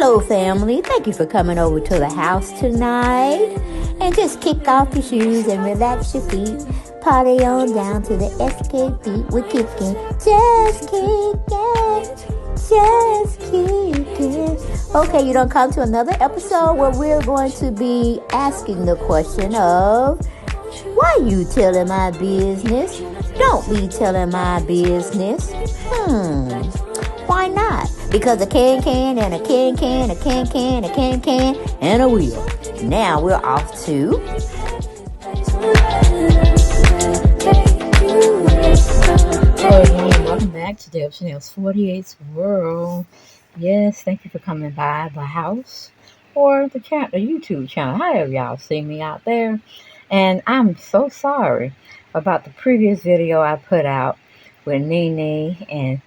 Hello, family. Thank you for coming over to the house tonight. And just kick off your shoes and relax your feet. Party on down to the SK beat. We're kicking. Just kicking. Just kicking. Okay, you don't come to another episode where we're going to be asking the question of, why you telling my business? Don't be telling my business. Why not? Because a can and a can, a can, and a wheel. Now we're off to... Hello everyone, welcome back to Deb Chanel's 48th World. Yes, thank you for coming by the house or the YouTube channel, however y'all see me out there. And I'm so sorry about the previous video I put out with Nene, and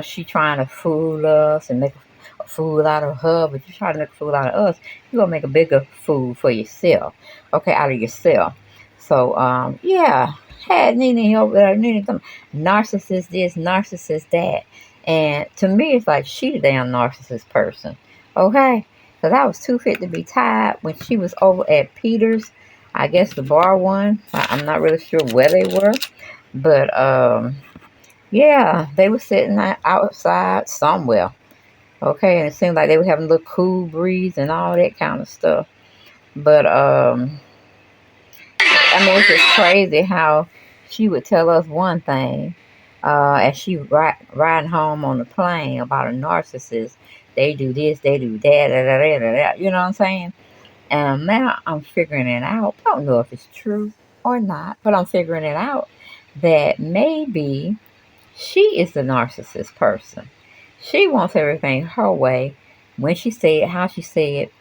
she trying to fool us and make a fool out of her, but you try to make a fool out of us, you're gonna make a bigger fool for yourself, okay, out of yourself. So yeah, had Nene over there, Nene come, narcissist this, narcissist that, and to me it's like she the damn narcissist person, okay? Because I was too fit to be tied when she was over at Peter's, I guess the bar one. I'm not really sure where they were, but yeah, they were sitting outside somewhere, okay, and it seemed like they were having a little cool breeze and all that kind of stuff. But I mean, it's just crazy how she would tell us one thing as she riding home on the plane about a narcissist. They do this, they do that, da, da, da, da, da, you know what I'm saying? And now I'm figuring it out. I don't know if it's true or not, but I'm figuring it out that maybe she is the narcissist person. She wants everything her way, when she say it, how she say it,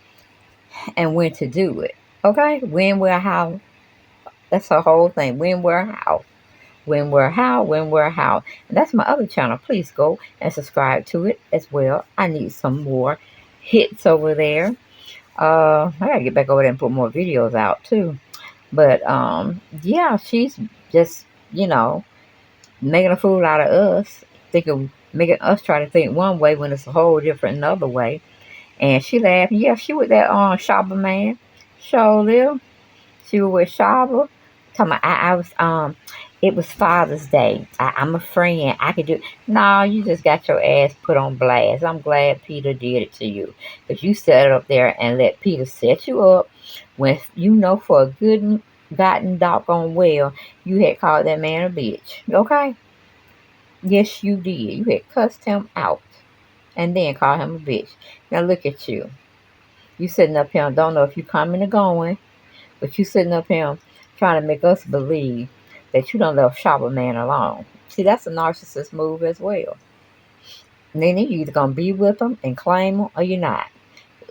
and when to do it. Okay? When, where, how. That's her whole thing. When, where, how. When, where, how. When, where, how. And that's my other channel. Please go and subscribe to it as well. I need some more hits over there. I gotta get back over there and put more videos out too. But yeah, she's just, making a fool out of us, making us try to think one way when it's a whole different another way. And she laughed. Yeah, she with that Shaba man. Show live. She was with Shaba. Talking about I was it was Father's Day. I'm a friend. I could do it. No, you just got your ass put on blast. I'm glad Peter did it to you. Because you sat up there and let Peter set you up when for a good gotten doggone well, you had called that man a bitch. Okay? Yes, you did. You had cussed him out and then called him a bitch. Now look at you. You sitting up here, don't know if you coming or going, but you sitting up here trying to make us believe that you don't left Shopper Man alone. See, that's a narcissist move as well. Nene, you either going to be with them and claim them or you're not.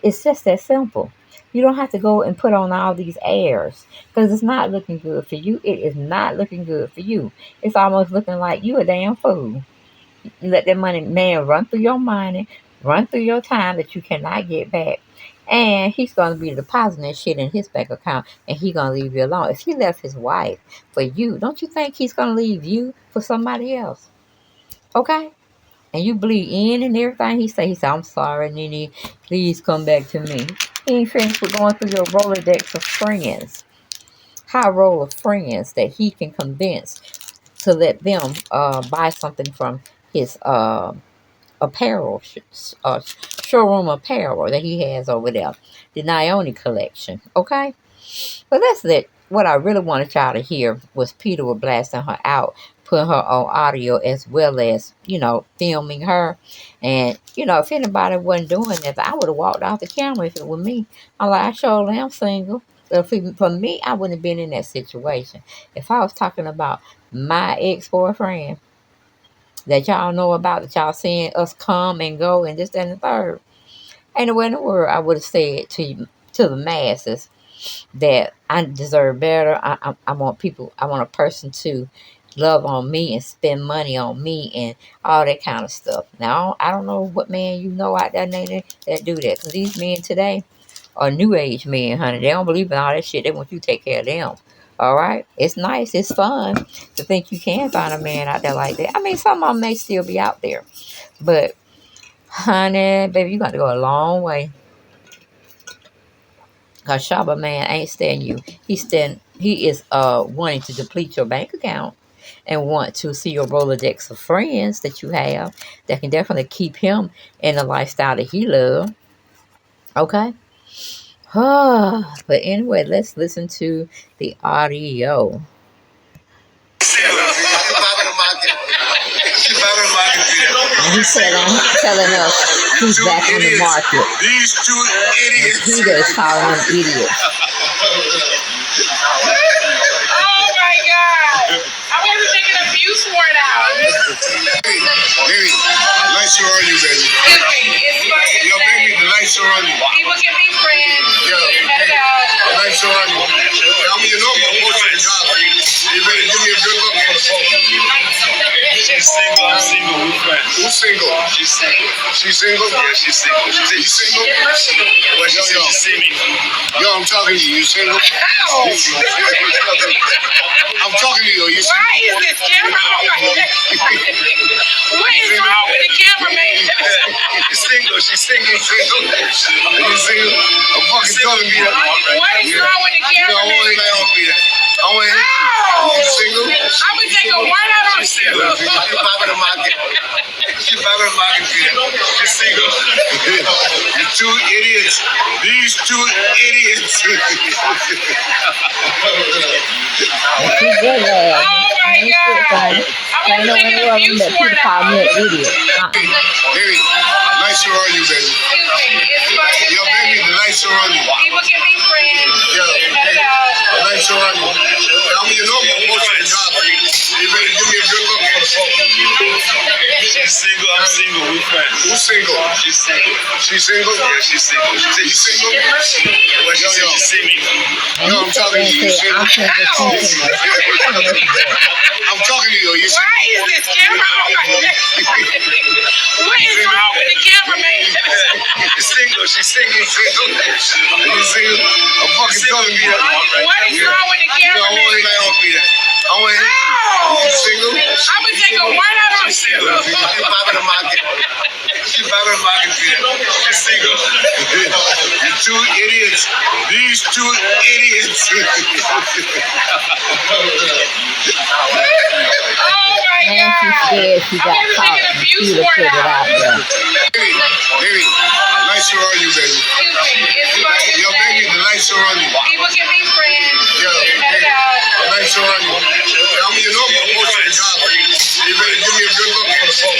It's just that simple. You don't have to go and put on all these airs because it's not looking good for you. It is not looking good for you. It's almost looking like you a damn fool. You let that money man run through your money, run through your time that you cannot get back. And he's going to be depositing that shit in his bank account, and he's going to leave you alone. If he left his wife for you, don't you think he's going to leave you for somebody else? Okay? And you believe in and everything he say. He said, I'm sorry, Nene. Please come back to me. He ain't finished with going through your Rolodex of friends. High roll of friends that he can convince to let them buy something from his apparel, showroom apparel that he has over there, the Nene collection. Okay, but that's it. What I really wanted y'all to hear was Peter was blasting her out, putting her on audio as well as filming her. And if anybody wasn't doing that, I would have walked off the camera if it were me. I'm like, I surely am single. For me, I wouldn't have been in that situation. If I was talking about my ex-boyfriend that y'all know about, that y'all seeing us come and go and this, that, and the third. Ain't no way in the world I would have said to the masses that I deserve better. I want a person to love on me and spend money on me and all that kind of stuff. Now, I don't know what man out there, Nene, that do that. Because these men today are new age men, honey. They don't believe in all that shit. They want you to take care of them. All right? It's nice. It's fun to think you can find a man out there like that. I mean, some of them may still be out there. But Honey, baby, you got to go a long way. Cause Shaba man ain't staying you. He is wanting to deplete your bank account and want to see your Rolodex of friends that you have that can definitely keep him in the lifestyle that he loves. Okay. But anyway, let's listen to the audio. And he said, he's telling us he's back on the market. These two idiots. He is calling them idiots. Oh my God! I wasn't taking abuse word out. Nene, lights are on you, baby. Yo, baby, the lights are on you. People can be friends. Yo, cut it out. The lights are on you. I mean, you know I'm posting a dollar. You better give me a good look for the phone. She's single. I'm single. We're friends. Who's single? She's single. She's single? Yeah, she's single. She said you single? Well, she said she see me. Yo, I'm talking to you. You single? How? I'm talking to you. You single? Why is this camera on my neck? What is wrong with the cameraman? She's single. She's single. Single. You single? I'm fucking talking to you. What is wrong with the cameraman? I want to hit you. You single? I would take a word out on single. She's popping the market. She's popping the market. She's single. You two idiots. These two idiots. She's good, lad. Oh my God. I know any of them that people call me an idiot. Baby, lights are on you, baby. Yo, baby, the lights are on you. People can be friends. Yo, the lights are on you. I mean, you know I'm posting a dollar. You better give me a good look for the phone. She's single. I'm single. We're friends. Who's single? She's single. She's single? Yeah, she's single. She said you single? Well, she said she see me. No, I'm talking to you. You single? I'm talking to you. You single? Why is this camera on my neck? What is wrong with the cameraman? She's single. She's single. Single. You single? I'm fucking talking to you. What is wrong with the cameraman? I want to hit you. You single? I would take a word out on single. She's popping the market. She's popping the market. She's single. You two idiots. These two idiots. Oh my And God. she said she got caught and she was figured out there. Baby, lights are on you, baby. Yo, baby, the lights are on you. People can be friends. Yo, the lights are on you. I mean, you know I'm posting a dollar. You better give me a good look for the phone.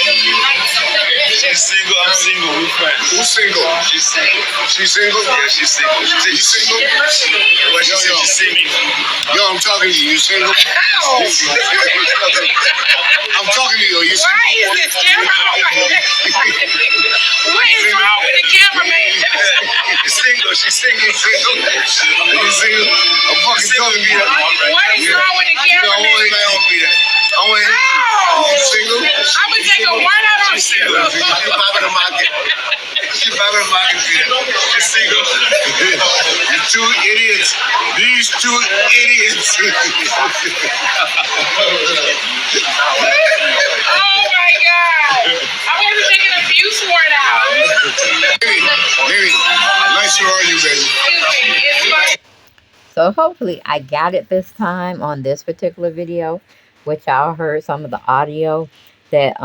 She's single. I'm single. We're friends. Who's single? She's single. She's single? Yeah, she's single. She said you single? Well, she said she see me. Yo, I'm talking to you. You single? How? I'm talking to you. You single? Why is this camera on my neck? What is wrong with the cameraman? She's single. She's single. Single. You single? I'm fucking talking to you. What is wrong with the cameraman? I want to hit you. You single? I would take a word out on single. She's popping the market. She's popping the market. She's single. You two idiots. These two idiots. Oh my God. I wasn't taking abuse word out. Baby, lights are on you, baby. So hopefully I got it this time on this particular video, which y'all heard some of the audio that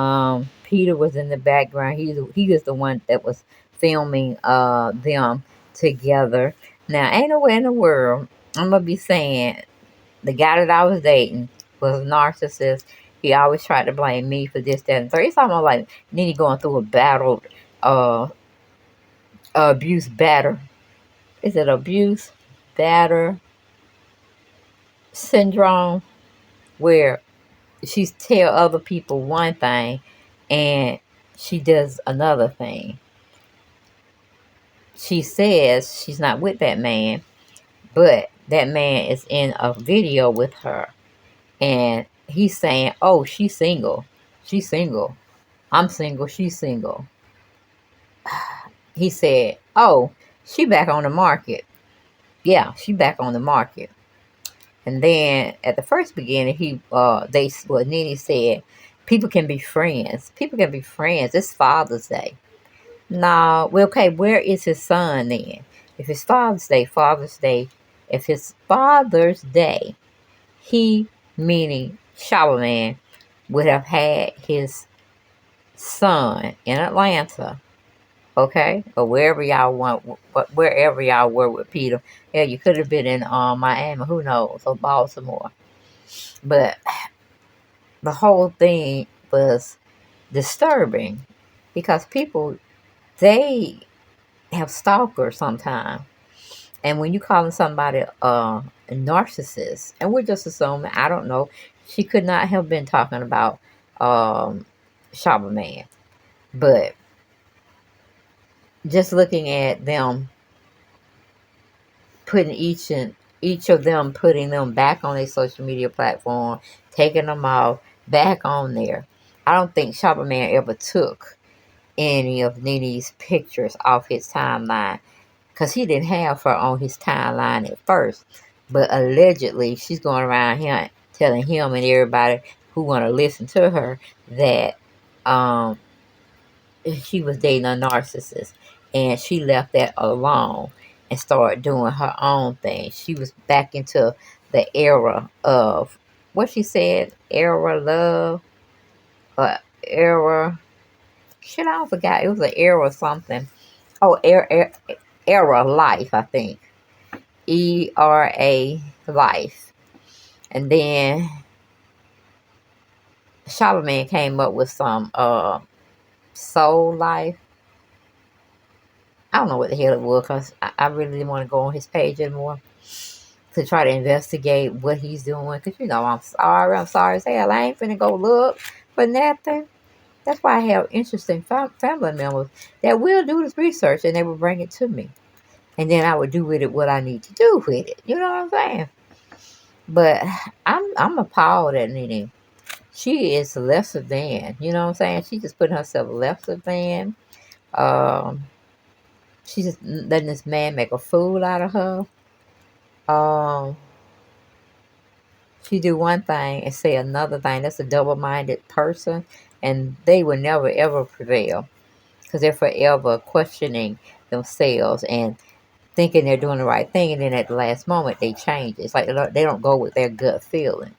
Peter was in the background. He was the one that was filming them together. Now ain't no way in the world I'm gonna be saying the guy that I was dating was a narcissist. He always tried to blame me for this, that, and third. It's almost like Nene going through a battle, abuse batter. Is it abuse batter syndrome, where she tell other people one thing and she does another thing? She says she's not with that man, but that man is in a video with her, and he's saying, oh, she's single, I'm single, she's single. He said, oh, she back on the market. Yeah, she back on the market. And then at the first beginning, Nene said, people can be friends. People can be friends. It's Father's Day. No, well, okay, where is his son then? If it's Father's Day, if it's Father's Day, he, meaning Charlemagne, would have had his son in Atlanta, okay, or wherever y'all want, but wherever y'all were with Peter. Yeah, you could have been in Miami, who knows, or Baltimore. But the whole thing was disturbing because people, they have stalkers sometimes. And when you calling somebody a narcissist, and we're just assuming, I don't know, she could not have been talking about Charlemagne. But just looking at them putting each of them putting them back on a social media platform, taking them off, back on there. I don't think Charlemagne ever took any of Nene's pictures off his timeline because he didn't have her on his timeline at first. But allegedly, she's going around here telling him and everybody who want to listen to her that she was dating a narcissist, and she left that alone and started doing her own thing. She was back into the era of what she said, era love, or era, shit, I forgot. It was an era something. Oh, era life, I think. ERA life. And then Charlemagne came up with some soul life. I don't know what the hell it was because I really didn't want to go on his page anymore to try to investigate what he's doing. Because, you know, I'm sorry as hell. I ain't finna go look for nothing. That's why I have interesting family members that will do this research and they will bring it to me. And then I would do with it what I need to do with it. You know what I'm saying? But I'm appalled at Nene. She is lesser than. You know what I'm saying? She just putting herself lesser than. Um, She's just letting this man make a fool out of her. Um, she do one thing and say another thing. That's a double-minded person, and they will never ever prevail because they're forever questioning themselves and thinking they're doing the right thing, and then at the last moment they change. It's like they don't go with their gut feeling,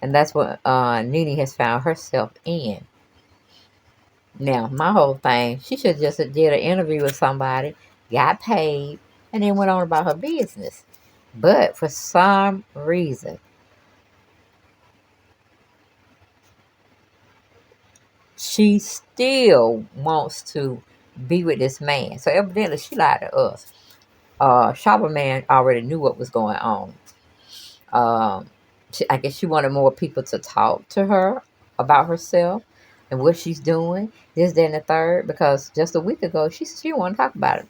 and that's what Nene has found herself in. Now, my whole thing, she should just did an interview with somebody, got paid, and then went on about her business. But for some reason, she still wants to be with this man. So evidently, she lied to us. Charlemagne already knew what was going on. I guess she wanted more people to talk to her about herself and what she's doing, this, that, and the third. Because just a week ago, she didn't want to talk about it.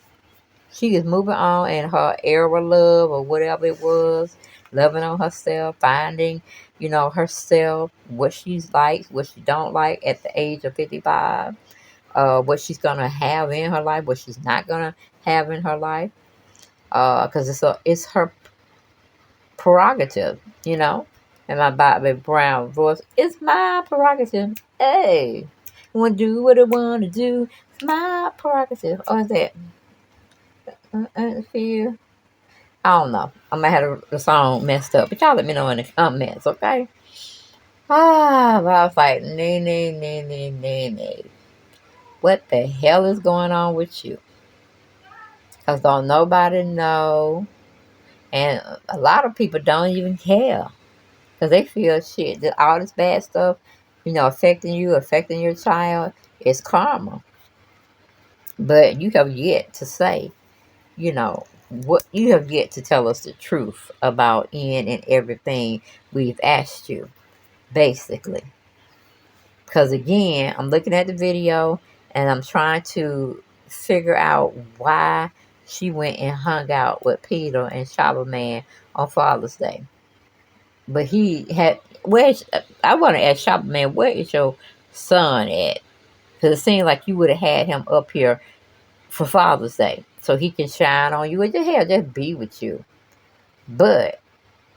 She is moving on in her era love or whatever it was, loving on herself, finding, you know, herself, what she's like, what she don't like at the age of 55, what she's going to have in her life, what she's not going to have in her life. Because it's her prerogative, you know. And my Bobby Brown voice, it's my prerogative. Hey, I want to do what I want to do. It's my prerogative. Or is that? Feel. I don't know. I might have the song messed up, but y'all let me know in the comments, okay? But I was like, Nene. What the hell is going on with you? Because don't nobody know. And a lot of people don't even care. Because they feel shit. That all this bad stuff, you know, affecting you, affecting your child, is karma. But you have yet to say, you know, what you have yet to tell us the truth about in and everything we've asked you, basically. Because again, I'm looking at the video and I'm trying to figure out why she went and hung out with Peter and Charlemagne on Father's Day. But he had, I want to ask Charlemagne, where is your son at? Because it seems like you would have had him up here for Father's Day so he can shine on you. And just be with you. But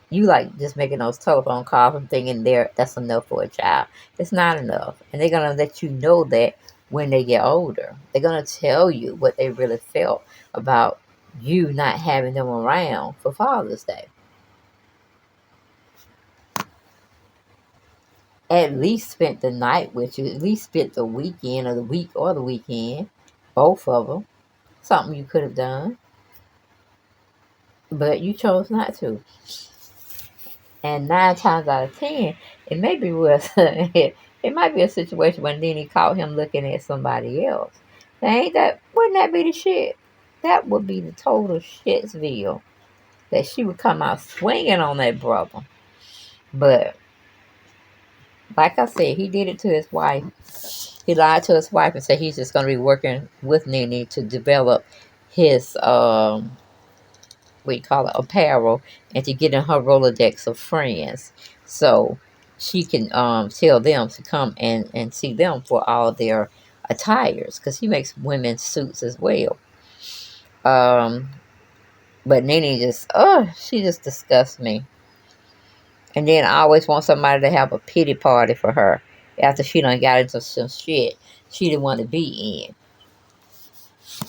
you like just making those telephone calls and thinking that's enough for a child. It's not enough. And they're going to let you know that when they get older. They're going to tell you what they really felt about you not having them around for Father's Day. At least spent the night with you. At least spent the weekend or the weekend. Both of them. Something you could have done. But you chose not to. And 9 times out of 10, it may be worse. It might be a situation when Nene caught him looking at somebody else. Wouldn't that be the shit? That would be the total shitsville. That she would come out swinging on that brother. But, like I said, he did it to his wife. He lied to his wife and said he's just going to be working with Nene to develop his, apparel, and to get in her Rolodex of friends. So she can tell them to come and see them for all their attires, because he makes women's suits as well. But Nene she just disgusts me. And then I always want somebody to have a pity party for her after she done got into some shit she didn't want to be in.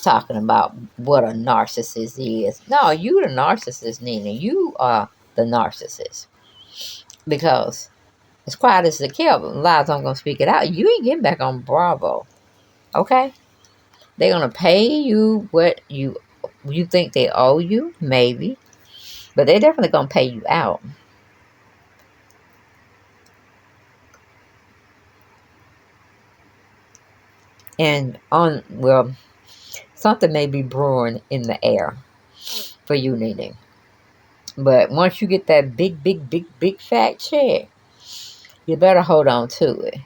Talking about what a narcissist is. No, you the narcissist, Nene. You are the narcissist. Because as quiet as the Kelvin, lies I'm going to speak it out. You ain't getting back on Bravo. Okay? They're going to pay you what you think they owe you, maybe. But they're definitely going to pay you out. And something may be brewing in the air for you, Nene. But once you get that big fat check, you better hold on to it.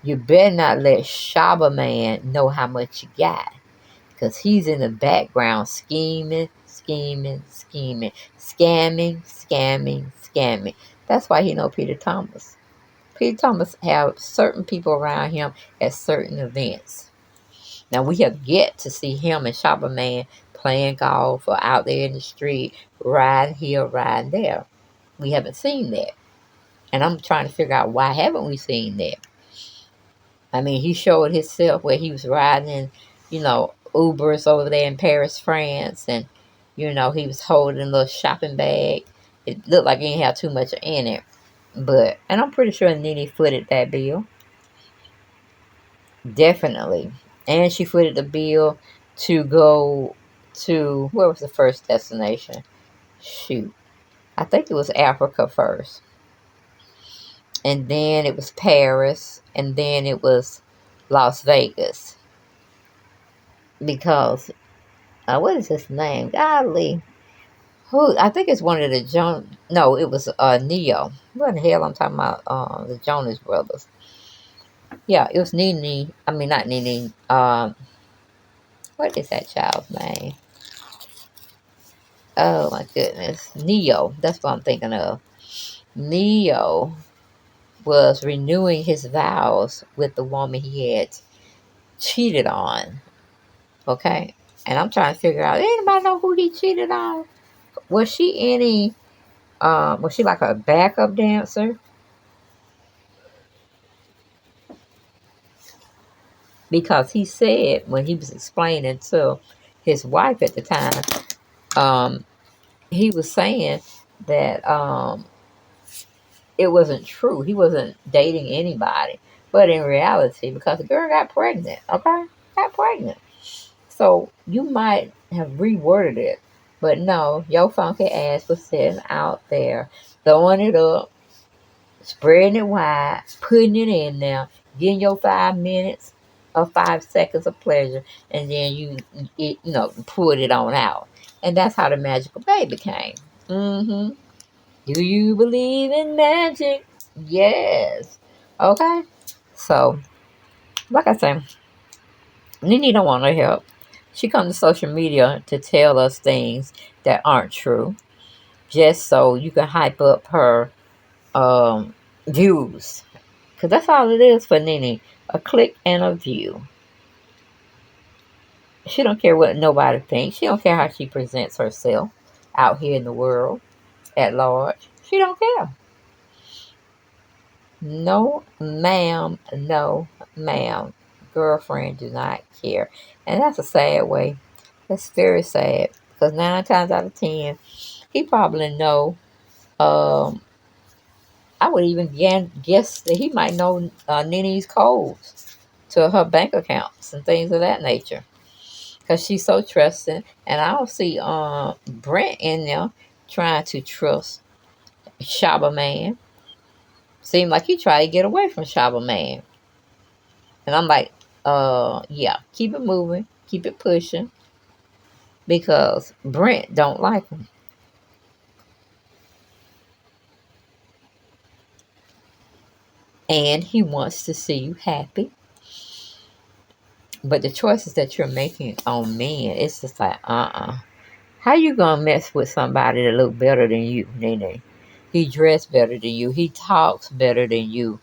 You better not let Shaba Man know how much you got. Because he's in the background scamming. That's why he know Peter Thomas. Peter Thomas have certain people around him at certain events. Now, we have yet to see him and Shaba Man playing golf or out there in the street, riding here, riding there. We haven't seen that. And I'm trying to figure out why haven't we seen that? I mean, he showed himself where he was riding in, Ubers over there in Paris, France. And, he was holding a little shopping bag. It looked like he didn't have too much in it. And I'm pretty sure Nene footed that bill. Definitely. And she footed the bill to go to, where was the first destination? Shoot. I think it was Africa first. And then it was Paris. And then it was Las Vegas. Because, what is his name? Golly. I think it's one of the no, it was Neo. What the hell I'm talking about? The Jonas Brothers. Yeah, it was Nene. I mean, not Nene. What is that child's name? Oh my goodness. Neo. That's what I'm thinking of. Neo was renewing his vows with the woman he had cheated on. Okay? And I'm trying to figure out, anybody know who he cheated on? Was she like a backup dancer? Because he said when he was explaining to his wife at the time, he was saying that it wasn't true. He wasn't dating anybody. But in reality, because the girl got pregnant, okay? Got pregnant. So you might have reworded it. But no, your funky ass was sitting out there, throwing it up, spreading it wide, putting it in there, getting your 5 minutes or 5 seconds of pleasure, and then you pulled it on out. And that's how the magical baby came. Mm-hmm. Do you believe in magic? Yes. Okay. So, like I say, Nene don't want no help. She comes to social media to tell us things that aren't true, just so you can hype up her views. Because that's all it is for Nene. A click and a view. She don't care what nobody thinks. She don't care how she presents herself out here in the world at large. She don't care. No, ma'am. No, ma'am. girlfriend do not care. And that's a sad way. That's very sad. Because 9 times out of 10, he probably know. I would even guess that he might know Nene's codes to her bank accounts and things of that nature. Because she's so trusting. And I don't see Brent in there trying to trust Shaba Man. Seemed like he tried to get away from Shaba Man. And I'm like, yeah, keep it moving, keep it pushing, because Brent don't like him. And he wants to see you happy. But the choices that you're making on men, it's just like, How you gonna mess with somebody that look better than you, Nene? He dressed better than you. He talks better than you.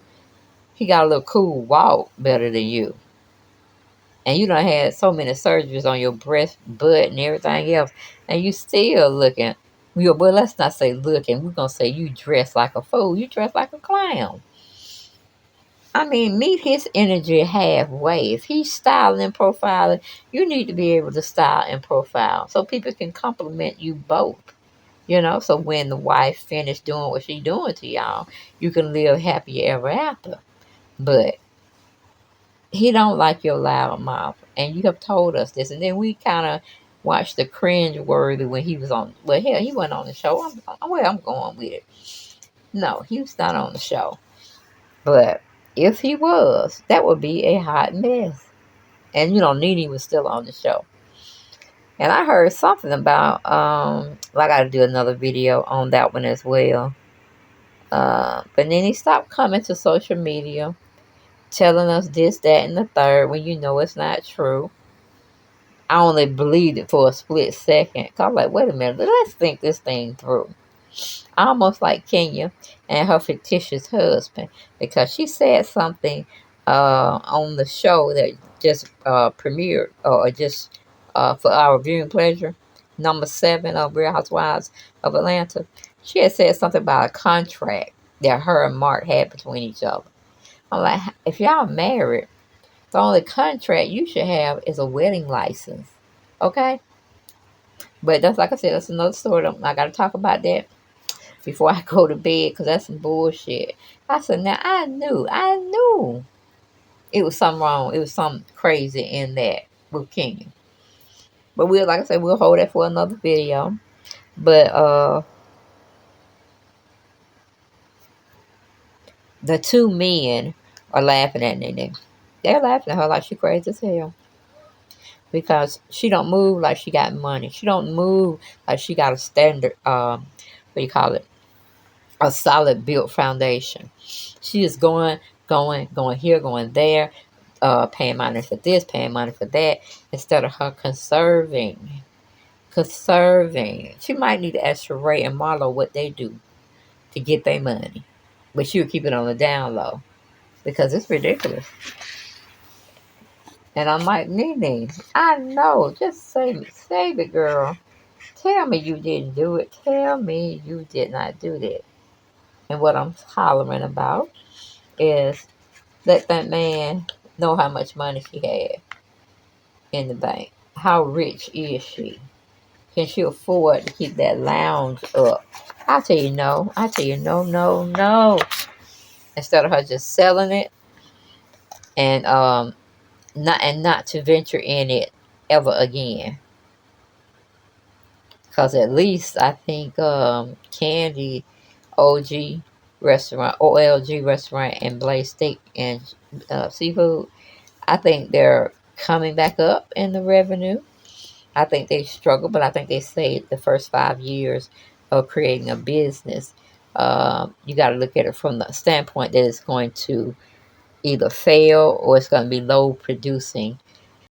He got a little cool walk better than you. And you done had so many surgeries on your breast, butt, and everything else, and you still looking. Well, let's not say looking. We're gonna say you dress like a fool. You dress like a clown. I mean, meet his energy halfway. If he's styling and profiling, you need to be able to style and profile so people can compliment you both. So when the wife finished doing what she doing to y'all, you can live happy ever after. But he don't like your loud mouth, and you have told us this. And then we kind of watched the cringe worthy when he was on. Well, hell, he wasn't on the show. Where I'm going with it. No, he was not on the show. But if he was, that would be a hot mess. And Nene was still on the show. And I heard something about I got to do another video on that one as well. But Nene, stop coming to social media telling us this, that, and the third when you know it's not true. I only believed it for a split second. Cause I'm like, wait a minute, let's think this thing through. Almost like Kenya and her fictitious husband, because she said something on the show that just premiered, or just for our viewing pleasure, number 7 of Real Housewives of Atlanta. She had said something about a contract that her and Mark had between each other. I'm like, if y'all married, the only contract you should have is a wedding license. Okay? But that's, like I said, that's another story. I got to talk about that before I go to bed, because that's some bullshit. I said, now I knew it was something wrong. It was something crazy in that with Kenya. But like I said, we'll hold that for another video. But the two men are laughing at Nene. They're laughing at her like she crazy as hell. Because she don't move like she got money. She don't move like she got a standard, what do you call it? A solid built foundation. She is going here, going there, paying money for this, paying money for that, instead of her conserving. She might need to ask Sheree and Marlo what they do to get their money. But she'll keep it on the down low, because it's ridiculous. And I'm like, Nene, I know. Just save it, girl. Tell me you didn't do it. Tell me you did not do that. And what I'm hollering about is let that man know how much money she had in the bank. How rich is she? Can she afford to keep that lounge up? I tell you no. I tell you no, no, no. Instead of her just selling it and not to venture in it ever again. Because at least I think Candy, OG Restaurant, OLG Restaurant, and Blaze Steak and Seafood, I think they're coming back up in the revenue. I think they struggle, but I think they saved the first 5 years of creating a business. You got to look at it from the standpoint that it's going to either fail or it's going to be low producing